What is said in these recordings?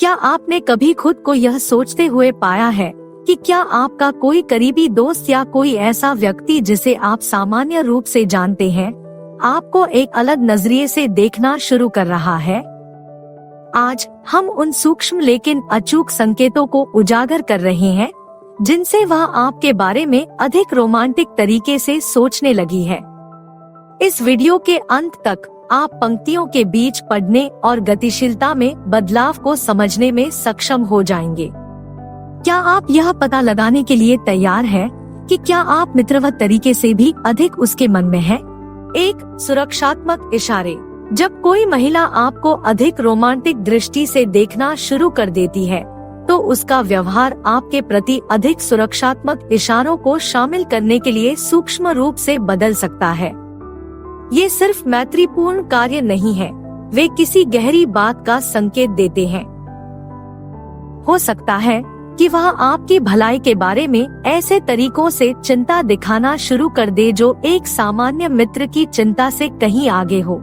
क्या आपने कभी खुद को यह सोचते हुए पाया है कि क्या आपका कोई करीबी दोस्त या कोई ऐसा व्यक्ति जिसे आप सामान्य रूप से जानते हैं, आपको एक अलग नजरिए से देखना शुरू कर रहा है? आज हम उन सूक्ष्म लेकिन अचूक संकेतों को उजागर कर रहे हैं जिनसे वह आपके बारे में अधिक रोमांटिक तरीके से सोचने लगी है। इस वीडियो के अंत तक आप पंक्तियों के बीच पढ़ने और गतिशीलता में बदलाव को समझने में सक्षम हो जाएंगे। क्या आप यह पता लगाने के लिए तैयार हैं कि क्या आप मित्रवत तरीके से भी अधिक उसके मन में हैं? एक सुरक्षात्मक इशारे। जब कोई महिला आपको अधिक रोमांटिक दृष्टि से देखना शुरू कर देती है, तो उसका व्यवहार आपके प्रति अधिक सुरक्षात्मक इशारों को शामिल करने के लिए सूक्ष्म रूप से बदल सकता है। ये सिर्फ मैत्रीपूर्ण कार्य नहीं है, वे किसी गहरी बात का संकेत देते हैं। हो सकता है कि वह आपकी भलाई के बारे में ऐसे तरीकों से चिंता दिखाना शुरू कर दे जो एक सामान्य मित्र की चिंता से कहीं आगे हो।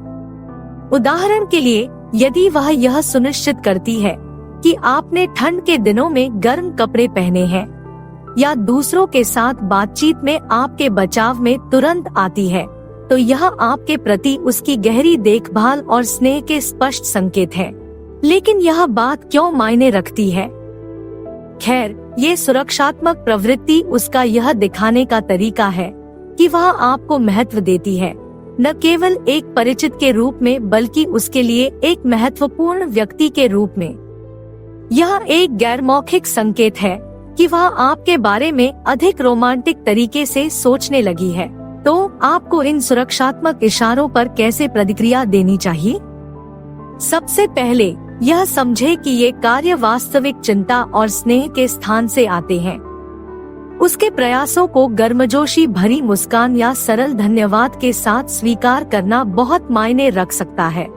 उदाहरण के लिए, यदि वह यह सुनिश्चित करती है कि आपने ठंड के दिनों में गर्म कपड़े पहने हैं, या दूसरों के साथ बातचीत में आपके बचाव में तुरंत आती है, तो यह आपके प्रति उसकी गहरी देखभाल और स्नेह के स्पष्ट संकेत है। लेकिन यह बात क्यों मायने रखती है? खैर, ये सुरक्षात्मक प्रवृत्ति उसका यह दिखाने का तरीका है कि वह आपको महत्व देती है, न केवल एक परिचित के रूप में बल्कि उसके लिए एक महत्वपूर्ण व्यक्ति के रूप में। यह एक गैर मौखिक संकेत है कि वह आपके बारे में अधिक रोमांटिक तरीके से सोचने लगी है। तो आपको इन सुरक्षात्मक इशारों पर कैसे प्रतिक्रिया देनी चाहिए? सबसे पहले यह समझे कि ये कार्य वास्तविक चिंता और स्नेह के स्थान से आते हैं। उसके प्रयासों को गर्मजोशी भरी मुस्कान या सरल धन्यवाद के साथ स्वीकार करना बहुत मायने रख सकता है।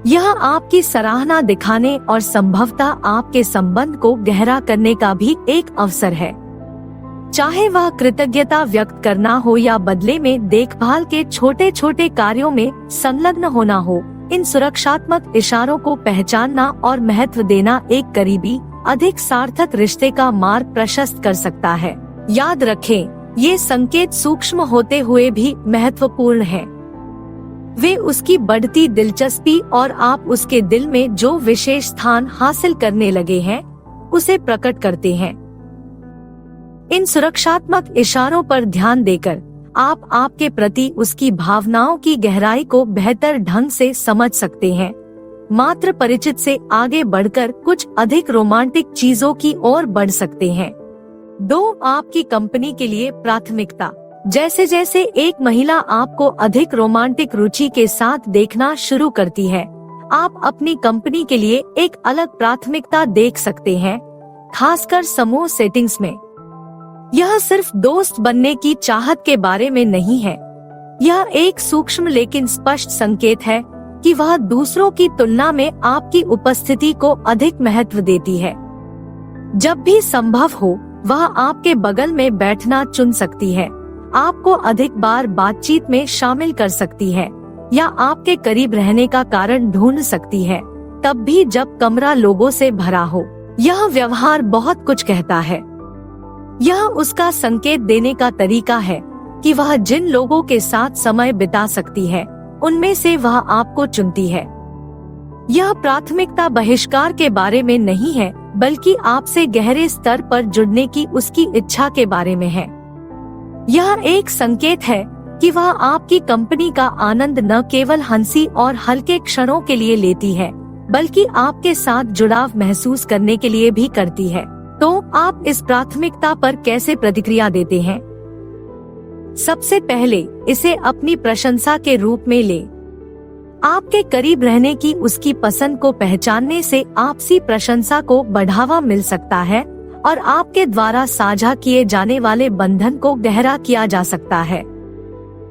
यह आपकी सराहना दिखाने और संभवतः आपके संबंध को गहरा करने का भी एक अवसर है। चाहे वह कृतज्ञता व्यक्त करना हो या बदले में देखभाल के छोटे छोटे कार्यों में संलग्न होना हो, इन सुरक्षात्मक इशारों को पहचानना और महत्व देना एक करीबी, अधिक सार्थक रिश्ते का मार्ग प्रशस्त कर सकता है। याद रखें, ये संकेत सूक्ष्म होते हुए भी महत्वपूर्ण हैं। वे उसकी बढ़ती दिलचस्पी और आप उसके दिल में जो विशेष स्थान हासिल करने लगे हैं, उसे प्रकट करते हैं। इन सुरक्षात्मक इशारों पर ध्यान देकर आप आपके प्रति उसकी भावनाओं की गहराई को बेहतर ढंग से समझ सकते हैं। मात्र परिचित से आगे बढ़कर कुछ अधिक रोमांटिक चीजों की ओर बढ़ सकते हैं। 2. आपकी कंपनी के लिए प्राथमिकता। जैसे जैसे एक महिला आपको अधिक रोमांटिक रुचि के साथ देखना शुरू करती है, आप अपनी कंपनी के लिए एक अलग प्राथमिकता देख सकते हैं, खासकर समूह सेटिंग्स में। यह सिर्फ दोस्त बनने की चाहत के बारे में नहीं है। यह एक सूक्ष्म लेकिन स्पष्ट संकेत है कि वह दूसरों की तुलना में आपकी उपस्थिति को अधिक महत्व देती है। जब भी संभव हो, वह आपके बगल में बैठना चुन सकती है, आपको अधिक बार बातचीत में शामिल कर सकती है, या आपके करीब रहने का कारण ढूंढ सकती है, तब भी जब कमरा लोगों से भरा हो। यह व्यवहार बहुत कुछ कहता है। यह उसका संकेत देने का तरीका है कि वह जिन लोगों के साथ समय बिता सकती है, उनमें से वह आपको चुनती है। यह प्राथमिकता बहिष्कार के बारे में नहीं है, बल्कि आपसे गहरे स्तर पर जुड़ने की उसकी इच्छा के बारे में है। यह एक संकेत है कि वह आपकी कंपनी का आनंद न केवल हंसी और हल्के क्षणों के लिए लेती है, बल्कि आपके साथ जुड़ाव महसूस करने के लिए भी करती है। तो आप इस प्राथमिकता पर कैसे प्रतिक्रिया देते हैं? सबसे पहले इसे अपनी प्रशंसा के रूप में ले। आपके करीब रहने की उसकी पसंद को पहचानने से आपसी प्रशंसा को बढ़ावा मिल सकता है और आपके द्वारा साझा किए जाने वाले बंधन को गहरा किया जा सकता है।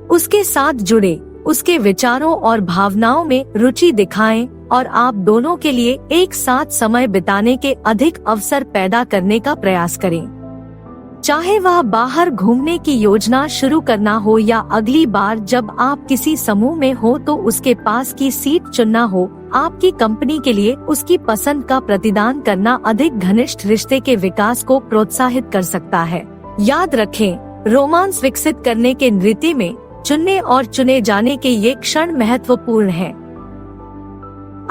उसके साथ जुड़े, उसके विचारों और भावनाओं में रुचि दिखाएं और आप दोनों के लिए एक साथ समय बिताने के अधिक अवसर पैदा करने का प्रयास करें। चाहे वह बाहर घूमने की योजना शुरू करना हो या अगली बार जब आप किसी समूह में हो तो उसके पास की सीट चुनना हो, आपकी कंपनी के लिए उसकी पसंद का प्रतिदान करना अधिक घनिष्ठ रिश्ते के विकास को प्रोत्साहित कर सकता है। याद रखें, रोमांस विकसित करने के नृत्य में चुनने और चुने जाने के ये क्षण महत्वपूर्ण हैं।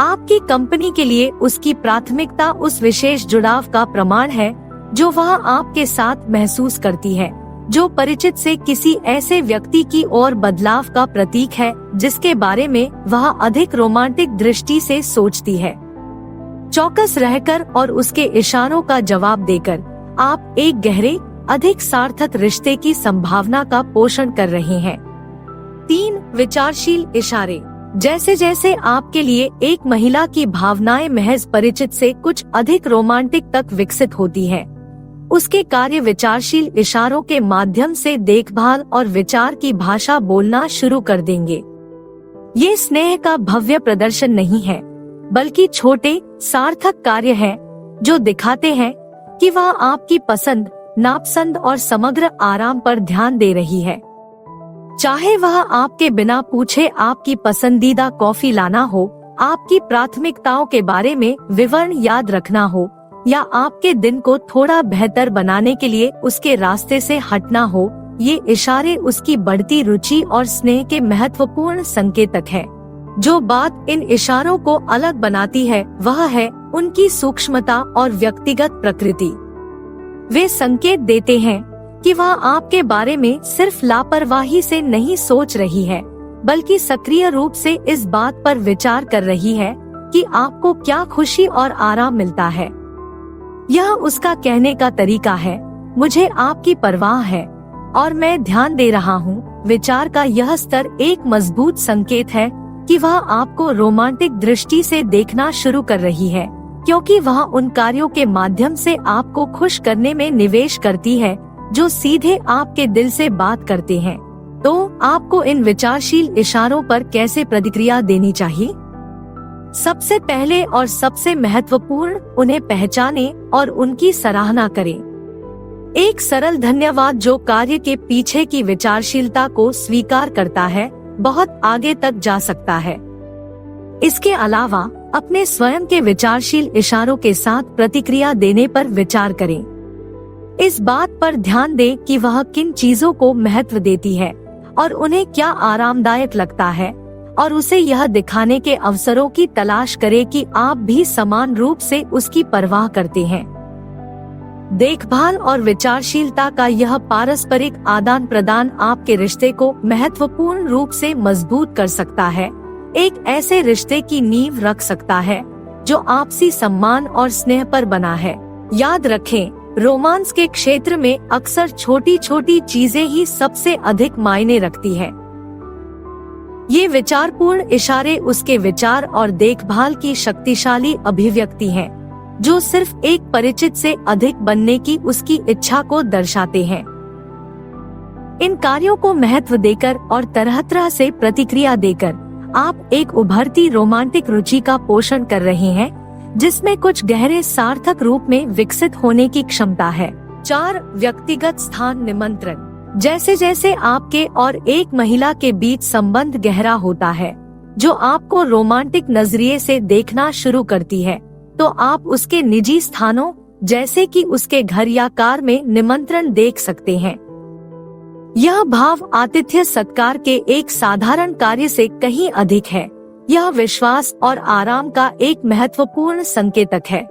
आपकी कंपनी के लिए उसकी प्राथमिकता उस विशेष जुड़ाव का प्रमाण है जो वह आपके साथ महसूस करती है, जो परिचित से किसी ऐसे व्यक्ति की ओर बदलाव का प्रतीक है जिसके बारे में वह अधिक रोमांटिक दृष्टि से सोचती है। चौकस रहकर और उसके इशारों का जवाब देकर आप एक गहरे, अधिक सार्थक रिश्ते की संभावना का पोषण कर रहे हैं। 3. विचारशील इशारे। जैसे जैसे आपके लिए एक महिला की भावनाएं महज परिचित से कुछ अधिक रोमांटिक तक विकसित होती हैं, उसके कार्य विचारशील इशारों के माध्यम से देखभाल और विचार की भाषा बोलना शुरू कर देंगे। ये स्नेह का भव्य प्रदर्शन नहीं है, बल्कि छोटे सार्थक कार्य हैं जो दिखाते हैं कि वह आपकी पसंद, नापसंद और समग्र आराम पर ध्यान दे रही है। चाहे वह आपके बिना पूछे आपकी पसंदीदा कॉफी लाना हो, आपकी प्राथमिकताओं के बारे में विवरण याद रखना हो, या आपके दिन को थोड़ा बेहतर बनाने के लिए उसके रास्ते से हटना हो, ये इशारे उसकी बढ़ती रुचि और स्नेह के महत्वपूर्ण संकेतक हैं। जो बात इन इशारों को अलग बनाती है वह है उनकी सूक्ष्मता और व्यक्तिगत प्रकृति। वे संकेत देते हैं कि वह आपके बारे में सिर्फ लापरवाही से नहीं सोच रही है, बल्कि सक्रिय रूप से इस बात पर विचार कर रही है कि आपको क्या खुशी और आराम मिलता है। यह उसका कहने का तरीका है, मुझे आपकी परवाह है और मैं ध्यान दे रहा हूँ। विचार का यह स्तर एक मजबूत संकेत है कि वह आपको रोमांटिक दृष्टि से देखना शुरू कर रही है, क्योंकि वह उन कार्यों के माध्यम से आपको खुश करने में निवेश करती है जो सीधे आपके दिल से बात करते हैं। तो आपको इन विचारशील इशारों पर कैसे प्रतिक्रिया देनी चाहिए? सबसे पहले और सबसे महत्वपूर्ण, उन्हें पहचानें और उनकी सराहना करें। एक सरल धन्यवाद जो कार्य के पीछे की विचारशीलता को स्वीकार करता है, बहुत आगे तक जा सकता है। इसके अलावा अपने स्वयं के विचारशील इशारों के साथ प्रतिक्रिया देने पर विचार करें। इस बात पर ध्यान दें कि वह किन चीजों को महत्व देती है और उन्हें क्या आरामदायक लगता है, और उसे यह दिखाने के अवसरों की तलाश करें कि आप भी समान रूप से उसकी परवाह करते हैं। देखभाल और विचारशीलता का यह पारस्परिक आदान प्रदान आपके रिश्ते को महत्वपूर्ण रूप से मजबूत कर सकता है, एक ऐसे रिश्ते की नींव रख सकता है जो आपसी सम्मान और स्नेह पर बना है। याद रखें, रोमांस के क्षेत्र में अक्सर छोटी छोटी चीजें ही सबसे अधिक मायने रखती है। ये विचारपूर्ण इशारे उसके विचार और देखभाल की शक्तिशाली अभिव्यक्ति हैं, जो सिर्फ एक परिचित से अधिक बनने की उसकी इच्छा को दर्शाते हैं। इन कार्यों को महत्व देकर और तरह तरह से प्रतिक्रिया देकर आप एक उभरती रोमांटिक रुचि का पोषण कर रहे हैं, जिसमें कुछ गहरे सार्थक रूप में विकसित होने की क्षमता है। 4. व्यक्तिगत स्थान निमंत्रण। जैसे जैसे आपके और एक महिला के बीच संबंध गहरा होता है, जो आपको रोमांटिक नजरिए से देखना शुरू करती है, तो आप उसके निजी स्थानों जैसे कि उसके घर या कार में निमंत्रण देख सकते हैं। यह भाव आतिथ्य सत्कार के एक साधारण कार्य से कहीं अधिक है। यह विश्वास और आराम का एक महत्वपूर्ण संकेतक है।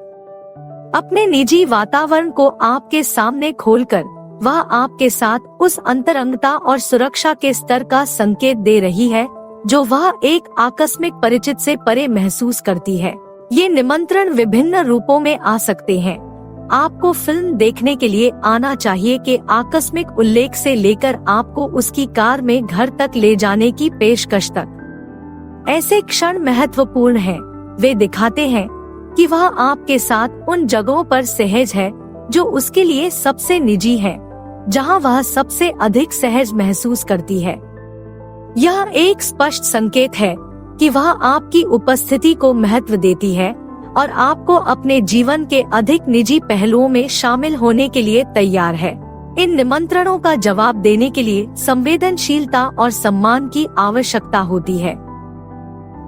अपने निजी वातावरण को आपके सामने खोलकर वह आपके साथ उस अंतरंगता और सुरक्षा के स्तर का संकेत दे रही है जो वह एक आकस्मिक परिचित से परे महसूस करती है। ये निमंत्रण विभिन्न रूपों में आ सकते हैं। आपको फिल्म देखने के लिए आना चाहिए के आकस्मिक उल्लेख से लेकर आपको उसकी कार में घर तक ले जाने की पेशकश तक। ऐसे क्षण महत्वपूर्ण हैं। वे दिखाते हैं कि वह आपके साथ उन जगहों पर सहज है जो उसके लिए सबसे निजी है, जहां वह सबसे अधिक सहज महसूस करती है। यह एक स्पष्ट संकेत है कि वह आपकी उपस्थिति को महत्व देती है और आपको अपने जीवन के अधिक निजी पहलुओं में शामिल होने के लिए तैयार है। इन निमंत्रणों का जवाब देने के लिए संवेदनशीलता और सम्मान की आवश्यकता होती है।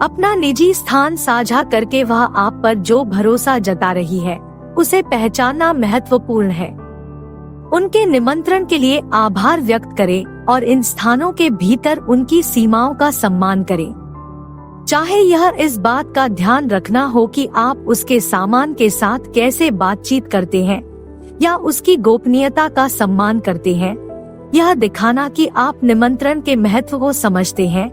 अपना निजी स्थान साझा करके वह आप पर जो भरोसा जता रही है, उसे पहचानना महत्वपूर्ण है। उनके निमंत्रण के लिए आभार व्यक्त करें और इन स्थानों के भीतर उनकी सीमाओं का सम्मान करें। चाहे यह इस बात का ध्यान रखना हो कि आप उसके सामान के साथ कैसे बातचीत करते हैं या उसकी गोपनीयता का सम्मान करते हैं, यह दिखाना कि आप निमंत्रण के महत्व को समझते हैं।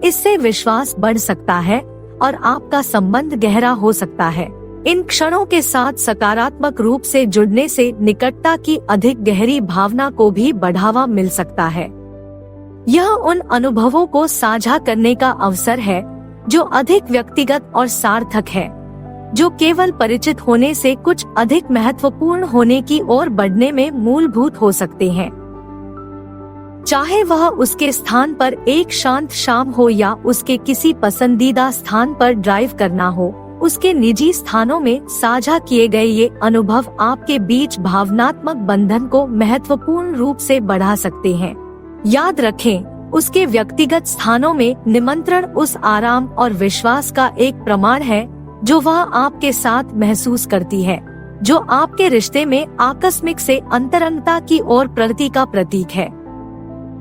इससे विश्वास बढ़ सकता है और आपका संबंध गहरा हो सकता है। इन क्षणों के साथ सकारात्मक रूप से जुड़ने से निकटता की अधिक गहरी भावना को भी बढ़ावा मिल सकता है। यह उन अनुभवों को साझा करने का अवसर है जो अधिक व्यक्तिगत और सार्थक है, जो केवल परिचित होने से कुछ अधिक महत्वपूर्ण होने की ओर बढ़ने में मूलभूत हो सकते हैं। चाहे वह उसके स्थान पर एक शांत शाम हो या उसके किसी पसंदीदा स्थान पर ड्राइव करना हो, उसके निजी स्थानों में साझा किए गए ये अनुभव आपके बीच भावनात्मक बंधन को महत्वपूर्ण रूप से बढ़ा सकते हैं। याद रखें, उसके व्यक्तिगत स्थानों में निमंत्रण उस आराम और विश्वास का एक प्रमाण है जो वह आपके साथ महसूस करती है, जो आपके रिश्ते में आकस्मिक से अंतरंगता की ओर प्रगति का प्रतीक है।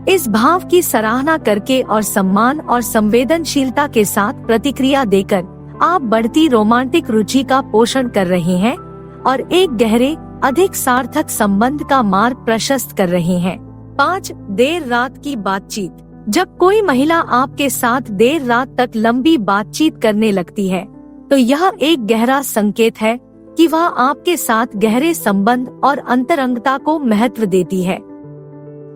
इस भाव की सराहना करके और सम्मान और संवेदनशीलता के साथ प्रतिक्रिया देकर आप बढ़ती रोमांटिक रुचि का पोषण कर रहे हैं और एक गहरे, अधिक सार्थक संबंध का मार्ग प्रशस्त कर रहे हैं। 5. देर रात की बातचीत। जब कोई महिला आपके साथ देर रात तक लंबी बातचीत करने लगती है, तो यह एक गहरा संकेत है कि वह आपके साथ गहरे संबंध और अंतरंगता को महत्व देती है।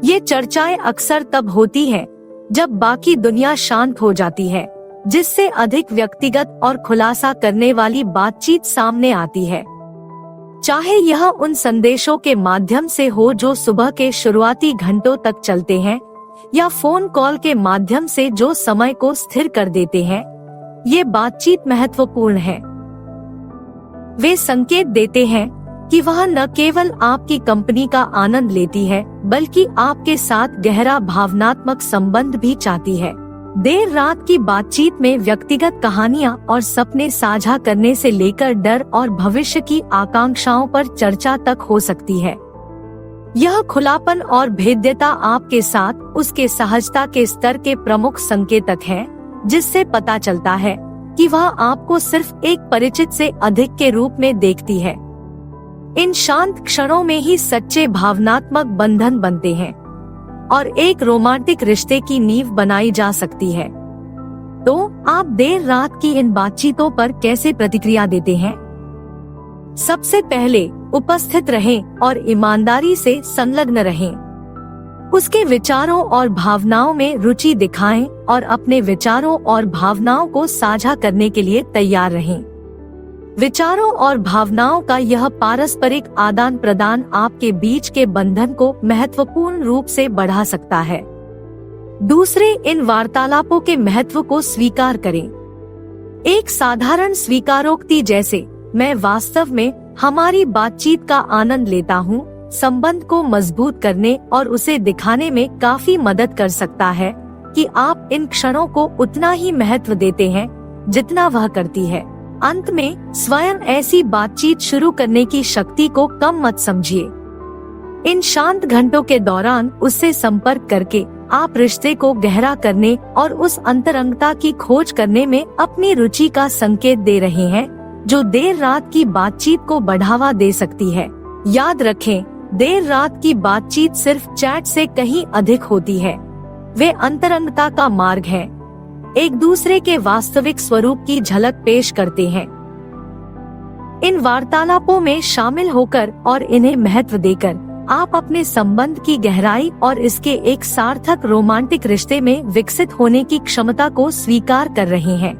ये चर्चाएं अक्सर तब होती हैं जब बाकी दुनिया शांत हो जाती है, जिससे अधिक व्यक्तिगत और खुलासा करने वाली बातचीत सामने आती है। चाहे यह उन संदेशों के माध्यम से हो जो सुबह के शुरुआती घंटों तक चलते हैं, या फोन कॉल के माध्यम से जो समय को स्थिर कर देते हैं, ये बातचीत महत्वपूर्ण है। वे संकेत देते हैं कि वह न केवल आपकी कंपनी का आनंद लेती है, बल्कि आपके साथ गहरा भावनात्मक संबंध भी चाहती है। देर रात की बातचीत में व्यक्तिगत कहानियां और सपने साझा करने से लेकर डर और भविष्य की आकांक्षाओं पर चर्चा तक हो सकती है। यह खुलापन और भेद्यता आपके साथ उसके सहजता के स्तर के प्रमुख संकेतक हैं, जिससे पता चलता है कि वह आपको सिर्फ एक परिचित से अधिक के रूप में देखती है। इन शांत क्षणों में ही सच्चे भावनात्मक बंधन बनते हैं और एक रोमांटिक रिश्ते की नींव बनाई जा सकती है। तो आप देर रात की इन बातचीतों पर कैसे प्रतिक्रिया देते हैं? सबसे पहले उपस्थित रहें और ईमानदारी से संलग्न रहें। उसके विचारों और भावनाओं में रुचि दिखाएं और अपने विचारों और भावनाओं को साझा करने के लिए तैयार रहें। विचारों और भावनाओं का यह पारस्परिक आदान प्रदान आपके बीच के बंधन को महत्वपूर्ण रूप से बढ़ा सकता है। दूसरे, इन वार्तालापों के महत्व को स्वीकार करें। एक साधारण स्वीकारोक्ति जैसे मैं वास्तव में हमारी बातचीत का आनंद लेता हूँ, संबंध को मजबूत करने और उसे दिखाने में काफी मदद कर सकता है कि आप इन क्षणों को उतना ही महत्व देते हैं जितना वह करती है। अंत में, स्वयं ऐसी बातचीत शुरू करने की शक्ति को कम मत समझिए। इन शांत घंटों के दौरान उससे संपर्क करके आप रिश्ते को गहरा करने और उस अंतरंगता की खोज करने में अपनी रुचि का संकेत दे रहे हैं जो देर रात की बातचीत को बढ़ावा दे सकती है। याद रखें, देर रात की बातचीत सिर्फ चैट से कहीं अधिक होती है। वे अंतरंगता का मार्ग है, एक दूसरे के वास्तविक स्वरूप की झलक पेश करते हैं। इन वार्तालापों में शामिल होकर और इन्हें महत्व देकर आप अपने संबंध की गहराई और इसके एक सार्थक रोमांटिक रिश्ते में विकसित होने की क्षमता को स्वीकार कर रहे हैं।